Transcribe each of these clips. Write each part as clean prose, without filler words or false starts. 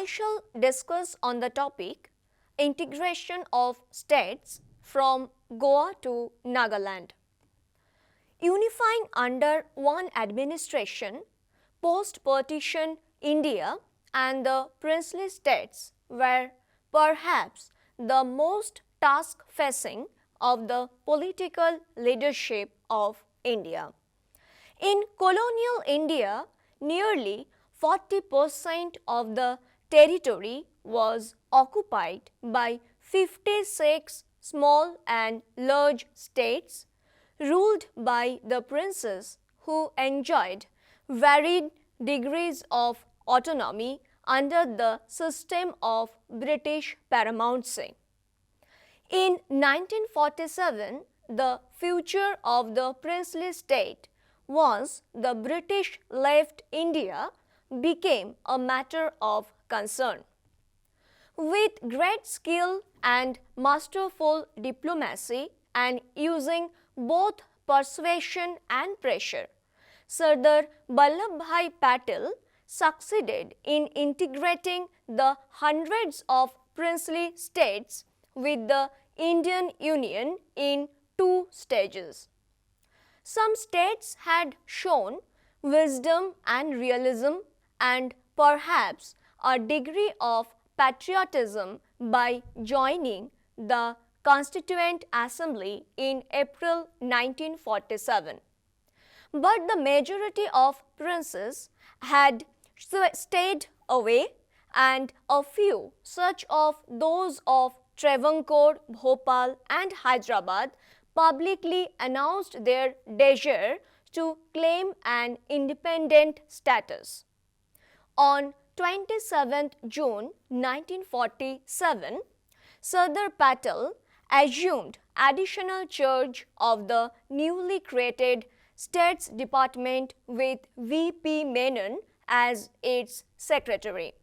shall discuss on the topic integration of states from Goa to Nagaland. Unifying under one administration, post-partition India and the princely states were perhaps the most task-facing of the political leadership of India. In colonial India, nearly 40% of the territory was occupied by 56 small and large states ruled by the princes who enjoyed varied degrees of autonomy under the system of British paramountcy. In 1947, the future of the princely state once the British left India became a matter of concern. With great skill and masterful diplomacy and using both persuasion and pressure, Sardar Vallabhbhai Patel succeeded in integrating the hundreds of princely states with the Indian Union in two stages. Some states had shown wisdom and realism and perhaps a degree of patriotism by joining the Constituent Assembly in April 1947. But the majority of princes had stayed away, and a few, such of those of Travancore, Bhopal and Hyderabad, publicly announced their desire to claim an independent status. On 27 June 1947, Sardar Patel assumed additional charge of the newly created States Department with V.P. Menon as its secretary.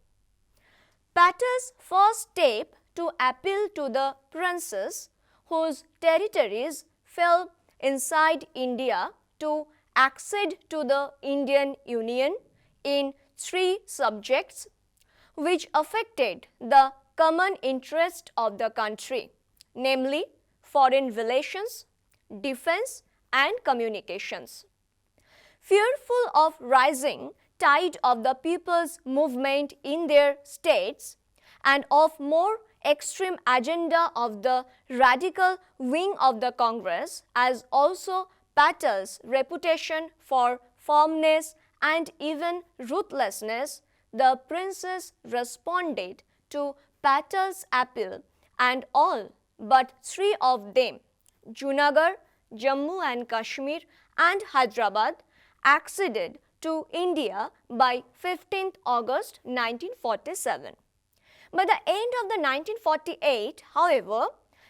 Patel's first step to appeal to the princes whose territories fell inside India to accede to the Indian Union in three subjects which affected the common interest of the country, namely foreign relations, defense and communications. Fearful of rising tide of the people's movement in their states and of more extreme agenda of the radical wing of the Congress, as also Patel's reputation for firmness and even ruthlessness, the princes responded to Patel's appeal, and all but three of them, Junagadh, Jammu and Kashmir and Hyderabad, acceded to India by 15th August 1947. By the end of the 1948, however,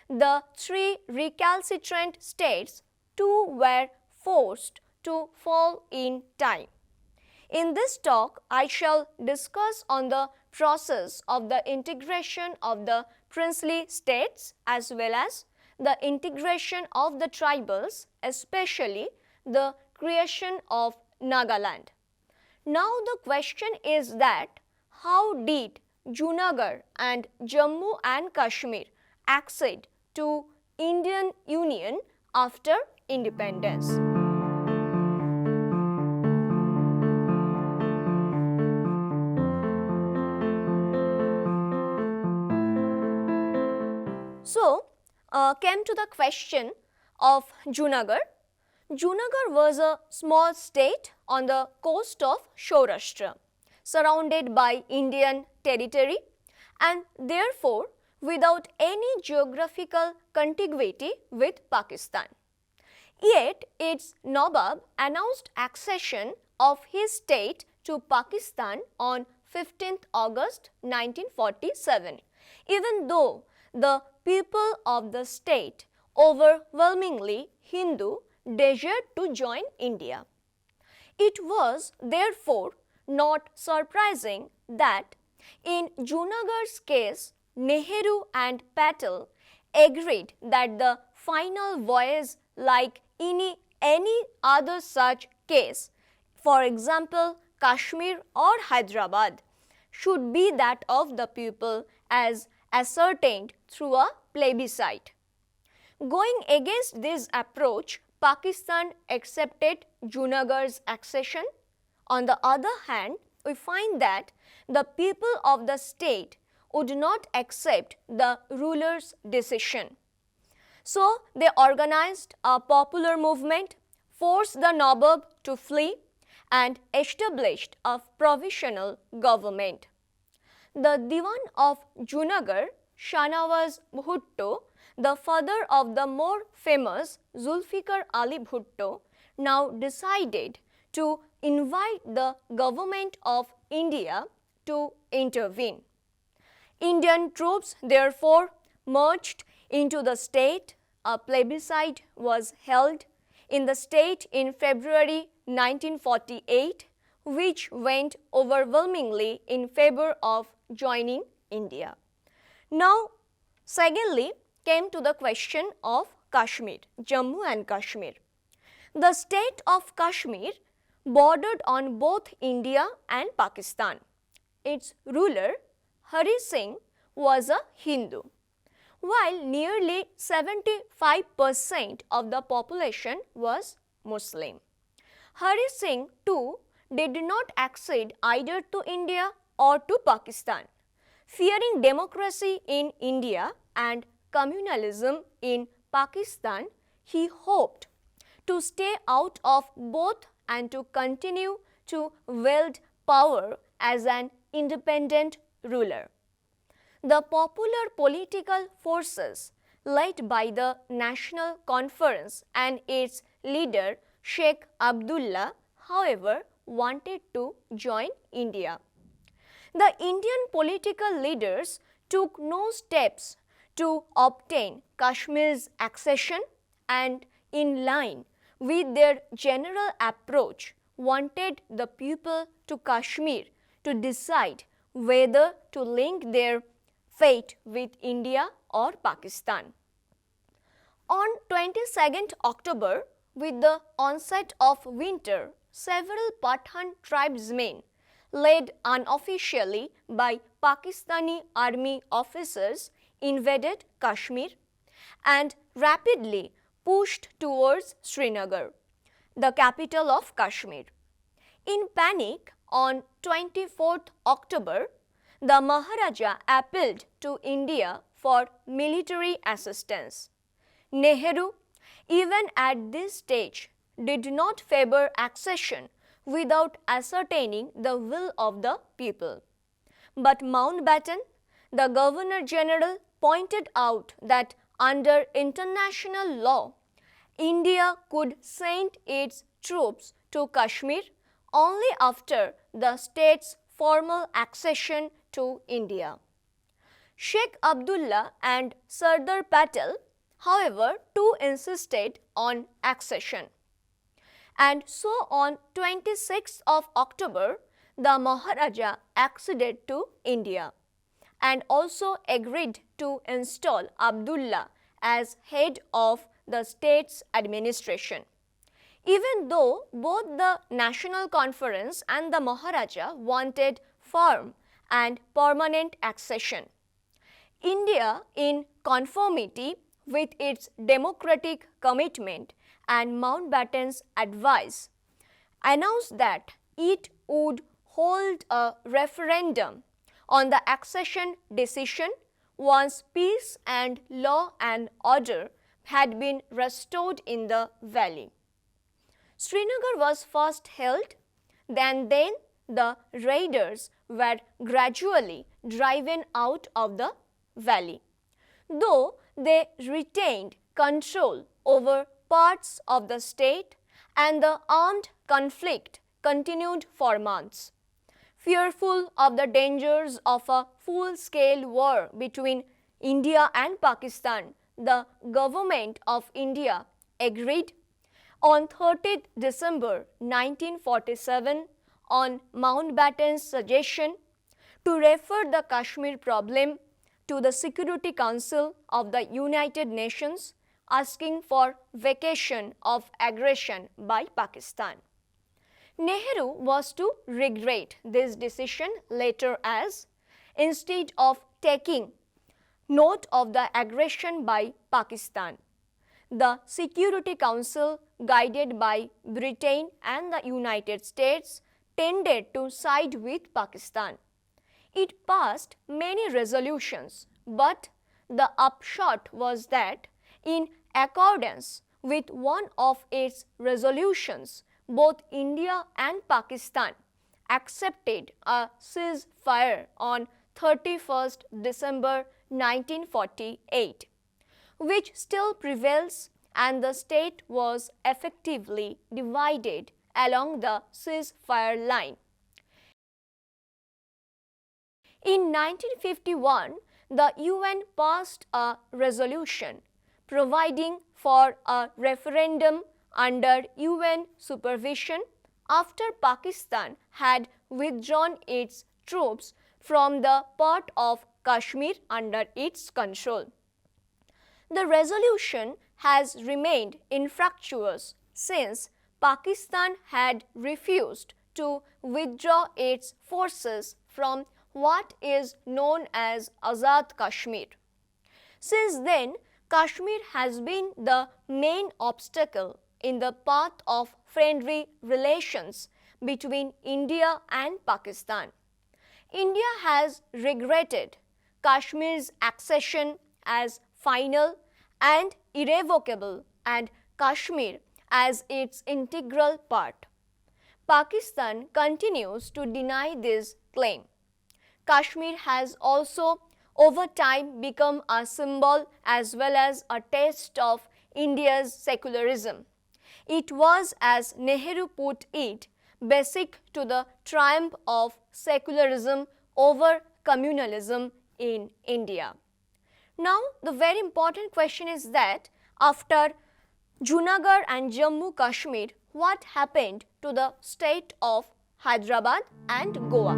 the three recalcitrant states too were forced to fall in time. In this talk, I shall discuss on the process of the integration of the princely states as well as the integration of the tribals, especially the creation of Nagaland. Now the question is that how did Junagadh and Jammu and Kashmir accede to Indian Union after independence? So, came to the question of Junagadh. Junagadh was a small state on the coast of Saurashtra, surrounded by Indian territory and therefore without any geographical contiguity with Pakistan. Yet, its Nawab announced accession of his state to Pakistan on 15th August 1947, even though the people of the state, overwhelmingly Hindu, desired to join India. It was therefore not surprising that in Junagagh's case, Nehru and Patel agreed that the final voyage, like any other such case, for example Kashmir or Hyderabad, should be that of the people as ascertained through a plebiscite. Going against this approach, Pakistan accepted Junagadh's accession. On the other hand, we find that the people of the state would not accept the ruler's decision. So, they organized a popular movement, forced the Nawab to flee, and established a provisional government. The Diwan of Junagadh, Shahnawaz Bhutto, the father of the more famous Zulfikar Ali Bhutto, now decided to invite the government of India to intervene. Indian troops therefore marched into the state. A plebiscite was held in the state in February 1948, which went overwhelmingly in favor of joining India. Now, secondly, came to the question of Kashmir, Jammu and Kashmir. The state of Kashmir bordered on both India and Pakistan. Its ruler, Hari Singh, was a Hindu, while nearly 75% of the population was Muslim. Hari Singh too did not accede either to India or to Pakistan. Fearing democracy in India and communalism in Pakistan, he hoped to stay out of both and to continue to wield power as an independent ruler. The popular political forces led by the National Conference and its leader Sheikh Abdullah, however, wanted to join India. The Indian political leaders took no steps to obtain Kashmir's accession and, in line with their general approach, wanted the people to Kashmir to decide whether to link their fate with India or Pakistan. On 22nd October, with the onset of winter, several Pathan tribesmen, led unofficially by Pakistani army officers, invaded Kashmir and rapidly pushed towards Srinagar, the capital of Kashmir. In panic, on 24th October, the Maharaja appealed to India for military assistance. Nehru, even at this stage, did not favor accession without ascertaining the will of the people. But Mountbatten, the Governor-General, pointed out that under international law, India could send its troops to Kashmir only after the state's formal accession to India. Sheikh Abdullah and Sardar Patel, however, too insisted on accession. And so on 26th of October, the Maharaja acceded to India and also agreed to install Abdullah as head of the state's administration. Even though both the National Conference and the Maharaja wanted firm and permanent accession, India, in conformity with its democratic commitment and Mountbatten's advice, announced that it would hold a referendum on the accession decision once peace and law and order had been restored in the valley. Srinagar was first held, then the raiders were gradually driven out of the valley, though they retained control over parts of the state and the armed conflict continued for months. Fearful of the dangers of a full-scale war between India and Pakistan, the Government of India agreed on 30th December 1947 on Mountbatten's suggestion to refer the Kashmir problem to the Security Council of the United Nations, asking for vacation of aggression by Pakistan. Nehru was to regret this decision later as, instead of taking note of the aggression by Pakistan, the Security Council, guided by Britain and the United States, tended to side with Pakistan. It passed many resolutions, but the upshot was that, in accordance with one of its resolutions, both India and Pakistan accepted a ceasefire on 31st December 1948, which still prevails, and the state was effectively divided along the ceasefire line. In 1951, the UN passed a resolution providing for a referendum under UN supervision after Pakistan had withdrawn its troops from the part of Kashmir under its control. The resolution has remained infructuous since Pakistan had refused to withdraw its forces from what is known as Azad Kashmir. Since then, Kashmir has been the main obstacle in the path of friendly relations between India and Pakistan. India has regretted Kashmir's accession as final and irrevocable and Kashmir as its integral part. Pakistan continues to deny this claim. Kashmir has also over time become a symbol as well as a test of India's secularism. It was, as Nehru put it, basic to the triumph of secularism over communalism in India. Now, the very important question is that after Junagadh and Jammu Kashmir, what happened to the state of Hyderabad and Goa?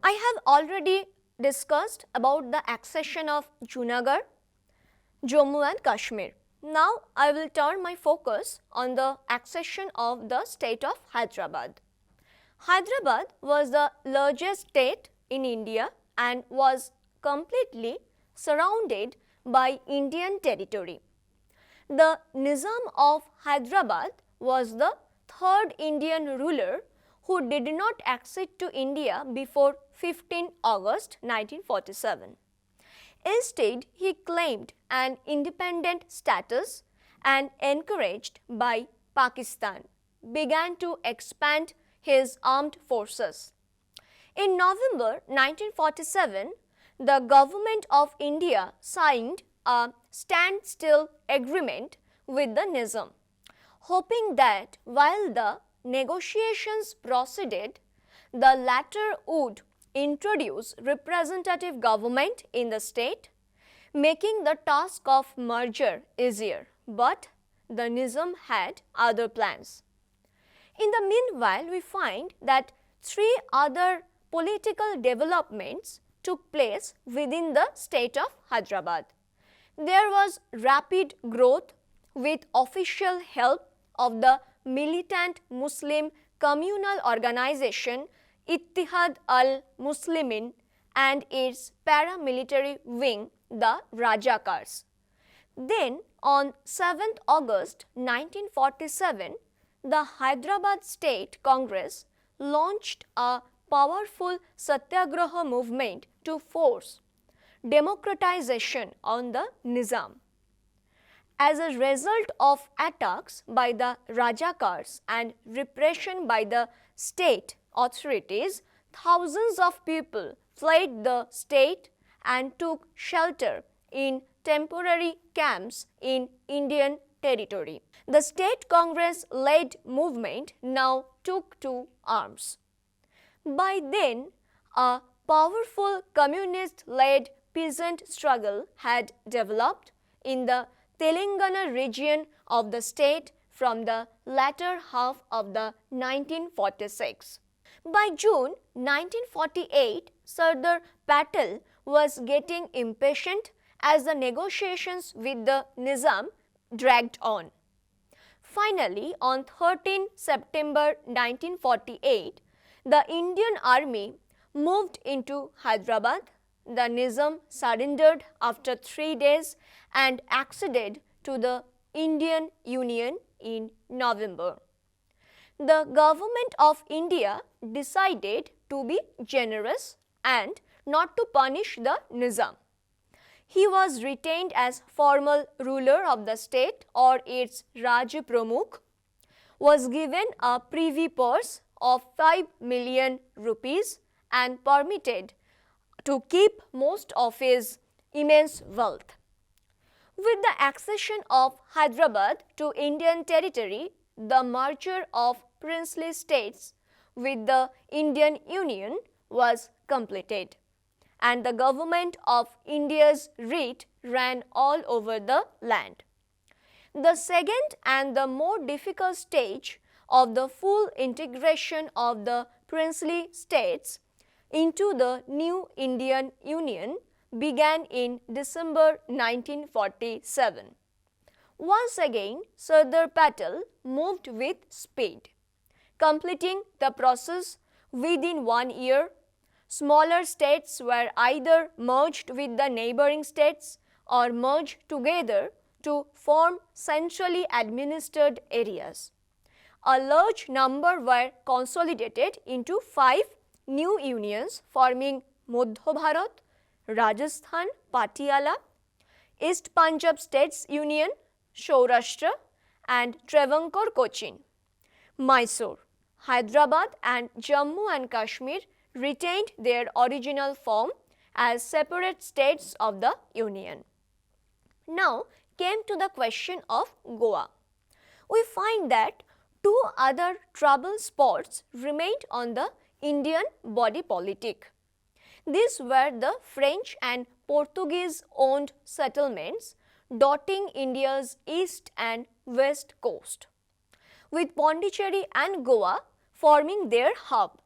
I have already discussed about the accession of Junagadh, Jammu and Kashmir. Now I will turn my focus on the accession of the state of Hyderabad. Hyderabad was the largest state in India and was completely surrounded by Indian territory. The Nizam of Hyderabad was the third Indian ruler who did not accede to India before 15 August 1947. Instead, he claimed an independent status and, encouraged by Pakistan, began to expand his armed forces. In November 1947, the Government of India signed a standstill agreement with the Nizam, hoping that while the negotiations proceeded, the latter would introduce representative government in the state, making the task of merger easier. But the Nizam had other plans. In the meanwhile, we find that three other political developments took place within the state of Hyderabad. There was rapid growth with official help of the militant Muslim communal organization Ittihad al-Muslimin and its paramilitary wing, the Rajakars. Then, on 7th August 1947, the Hyderabad State Congress launched a powerful satyagraha movement to force democratization on the Nizam. As a result of attacks by the Rajakars and repression by the state authorities, thousands of people fled the state and took shelter in temporary camps in Indian territory. The State Congress-led movement now took to arms. By then, a powerful communist-led peasant struggle had developed in the Telangana region of the state from the latter half of the 1946. By June 1948, Sardar Patel was getting impatient as the negotiations with the Nizam dragged on. Finally, on 13 September 1948, the Indian army moved into Hyderabad. The Nizam surrendered after 3 days and acceded to the Indian Union in November. The government of India decided to be generous and not to punish the Nizam. He was retained as formal ruler of the state or its Raj Pramukh, was given a privy purse of 5 million rupees and permitted to keep most of his immense wealth. With the accession of Hyderabad to Indian territory, the merger of princely states with the Indian Union was completed, and the government of India's writ ran all over the land. The second and the more difficult stage of the full integration of the princely states into the new Indian Union began in December 1947. Once again, Sardar Patel moved with speed, completing the process within 1 year. Smaller states were either merged with the neighboring states or merged together to form centrally administered areas. A large number were consolidated into 5 new unions forming Madhya Bharat, Rajasthan, Patiala, East Punjab States Union, Saurashtra and Travancore Cochin. Mysore, Hyderabad and Jammu and Kashmir retained their original form as separate states of the Union. Now came to the question of Goa. We find that 2 other trouble spots remained on the Indian body politic. These were the French and Portuguese owned settlements dotting India's east and west coast, with Pondicherry and Goa forming their hub.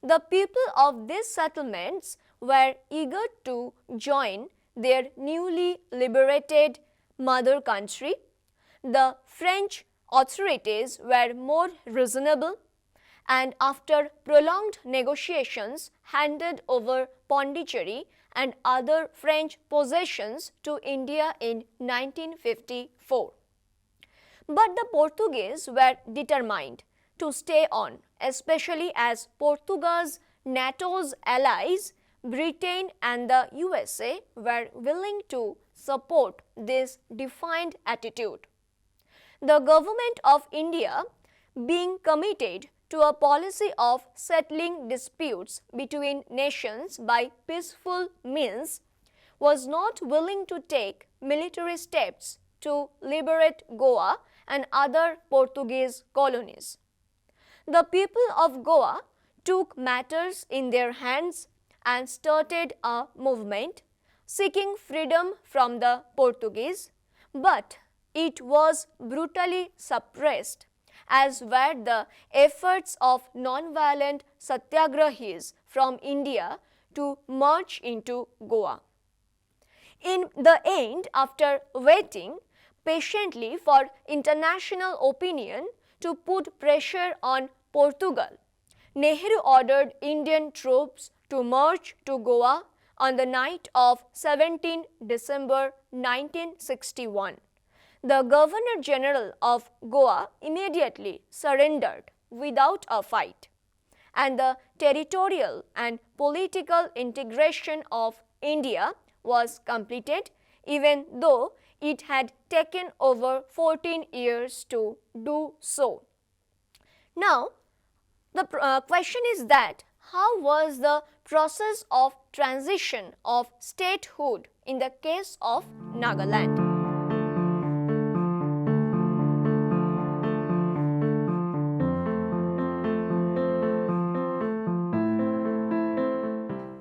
The people of these settlements were eager to join their newly liberated mother country. The French authorities were more reasonable and after prolonged negotiations handed over Pondicherry and other French possessions to India in 1954. But the Portuguese were determined to stay on, especially as Portugal's NATO's allies, Britain and the USA, were willing to support this defined attitude. The government of India, being committed to a policy of settling disputes between nations by peaceful means, was not willing to take military steps to liberate Goa and other Portuguese colonies. The people of Goa took matters in their hands and started a movement seeking freedom from the Portuguese, but it was brutally suppressed, as were the efforts of non-violent satyagrahis from India to march into Goa. In the end, after waiting patiently for international opinion to put pressure on Portugal, Nehru ordered Indian troops to march to Goa on the night of 17 December 1961. The Governor-General of Goa immediately surrendered without a fight, and the territorial and political integration of India was completed, even though it had taken over 14 years to do so. Now, the question is that how was the process of transition of statehood in the case of Nagaland?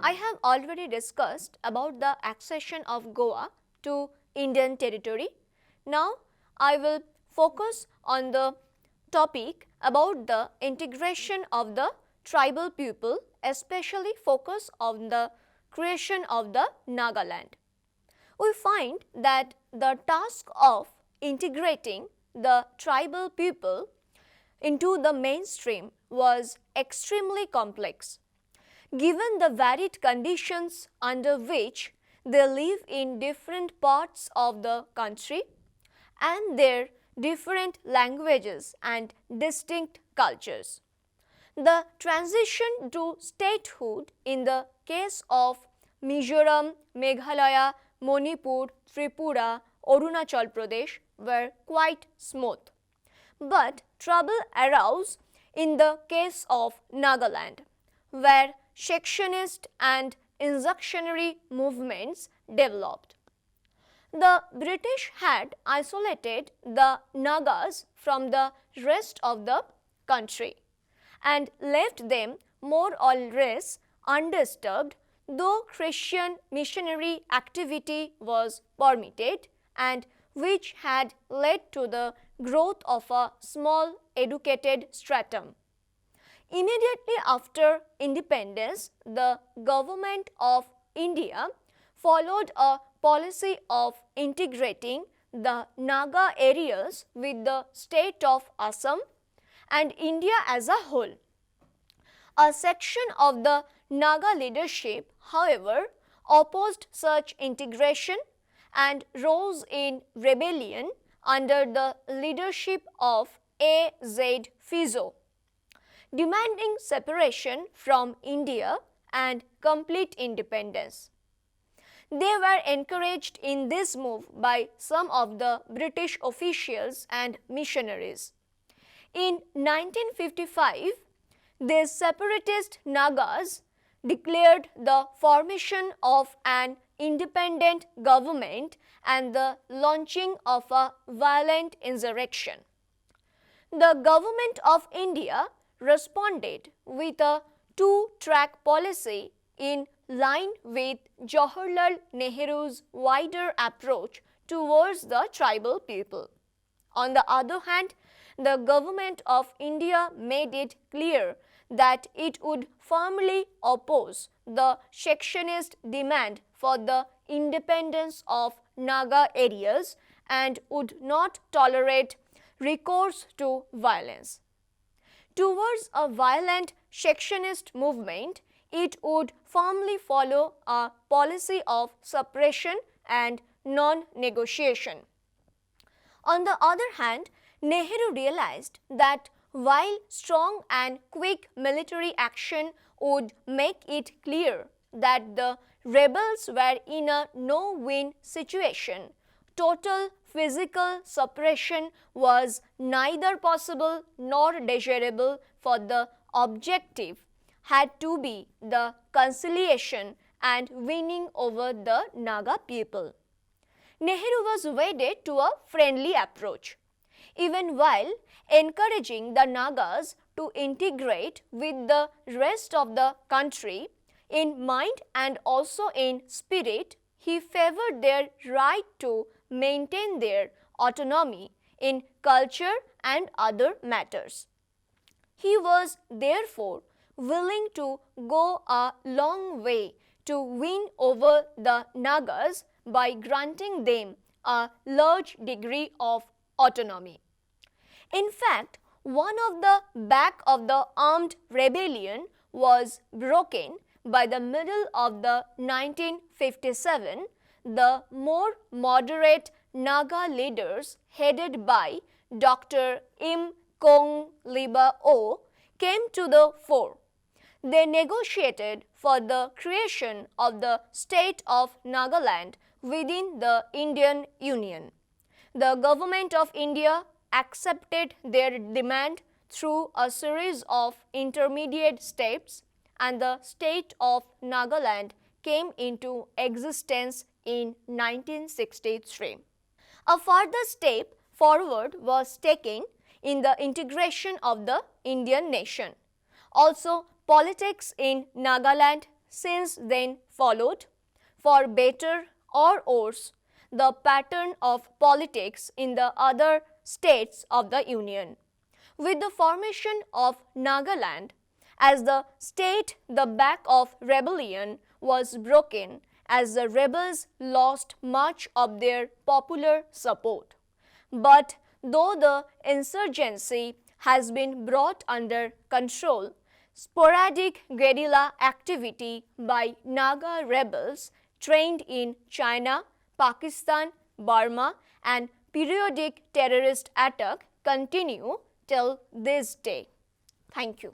I have already discussed about the accession of Goa to Indian territory. Now, I will focus on the topic about the integration of the tribal people, especially focus on the creation of the Nagaland. We find that the task of integrating the tribal people into the mainstream was extremely complex, given the varied conditions under which they live in different parts of the country and their different languages and distinct cultures. The transition to statehood in the case of Mizoram, Meghalaya, Manipur, Tripura, Arunachal Pradesh were quite smooth. But trouble arose in the case of Nagaland, where secessionist and insurrectionary movements developed. The British had isolated the Nagas from the rest of the country and left them more or less undisturbed, though Christian missionary activity was permitted, and which had led to the growth of a small educated stratum. Immediately after independence, the Government of India followed a policy of integrating the Naga areas with the state of Assam and India as a whole. A section of the Naga leadership, however, opposed such integration and rose in rebellion under the leadership of A.Z. Fizo, demanding separation from India and complete independence. They were encouraged in this move by some of the British officials and missionaries. In 1955, these separatist Nagas declared the formation of an independent government and the launching of a violent insurrection. The Government of India responded with a two-track policy in line with Jawaharlal Nehru's wider approach towards the tribal people. On the other hand, the Government of India made it clear that it would firmly oppose the secessionist demand for the independence of Naga areas and would not tolerate recourse to violence. Towards a violent secessionist movement, it would firmly follow a policy of suppression and non-negotiation. On the other hand, Nehru realized that while strong and quick military action would make it clear that the rebels were in a no-win situation, total physical suppression was neither possible nor desirable, for the objective had to be the conciliation and winning over the Naga people. Nehru was wedded to a friendly approach. Even while encouraging the Nagas to integrate with the rest of the country, in mind and also in spirit, he favored their right to maintain their autonomy in culture and other matters. He was therefore willing to go a long way to win over the Nagas by granting them a large degree of autonomy. In fact, one of the back of the armed rebellion was broken by the middle of the 1957. The more moderate Naga leaders headed by Dr. Im Kong Liba O came to the fore. They negotiated for the creation of the state of Nagaland within the Indian Union. The Government of India accepted their demand through a series of intermediate steps, and the state of Nagaland came into existence in 1963. A further step forward was taken in the integration of the Indian nation. Also, politics in Nagaland since then followed, for better or worse, the pattern of politics in the other states of the Union. With the formation of Nagaland as the state, the back of rebellion was broken as the rebels lost much of their popular support. But though the insurgency has been brought under control, sporadic guerrilla activity by Naga rebels trained in China, Pakistan, Burma, and periodic terrorist attacks continue till this day. Thank you.